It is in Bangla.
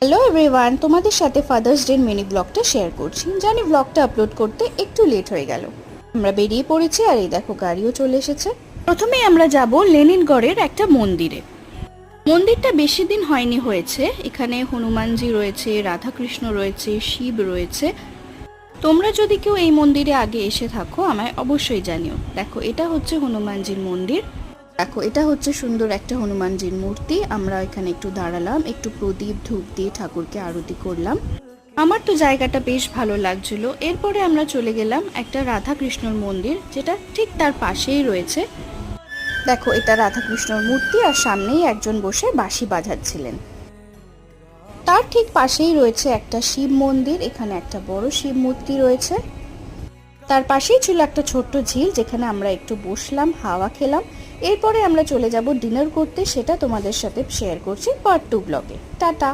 হ্যালো এভরিওয়ান, তোমাদের সাথে ফাদার্স ডে মিনি ব্লগটা শেয়ার করছি। জানি ব্লগটা আপলোড করতে একটু লেট হয়ে গেল। আমরা বেরিয়ে পড়েছি আর এই দেখো গাড়িও চলে এসেছে। প্রথমেই আমরা যাব লেনিনগড়ের একটা মন্দিরে। মন্দিরটা বেশি দিন হয়নি হয়েছে। এখানে হনুমানজি রয়েছে, রাধাকৃষ্ণ রয়েছে, শিব রয়েছে। তোমরা যদি কেউ এই মন্দিরে আগে এসে থাকো আমায় অবশ্যই জানিও। দেখো এটা হচ্ছে হনুমানজির মন্দির। দেখো এটা হচ্ছে সুন্দর একটা হনুমানজির মূর্তি। আমরা এখানে একটু দাঁড়ালাম, একটু প্রদীপ ধূপ দিয়ে ঠাকুরকে আরতি করলাম। আমার তো জায়গাটা বেশ ভালো লাগছিল। এরপরে আমরা চলে গেলাম একটা রাধাকৃষ্ণর মন্দির, যেটা ঠিক তার পাশেই রয়েছে। দেখো এটা রাধাকৃষ্ণর মূর্তি আর সামনেই একজন বসে বাঁশি বাজাচ্ছিলেন। তার ঠিক পাশেই রয়েছে একটা শিব মন্দির। এখানে একটা বড় শিব মূর্তি রয়েছে। তার পাশেই ছিল একটা ছোট্ট ঝিল, যেখানে আমরা একটু বসলাম, হাওয়া খেলাম। এরপরে আমরা চলে যাব ডিনার করতে। সেটা তোমাদের সাথে শেয়ার করছি পার্ট 2 ব্লগে। টাটা।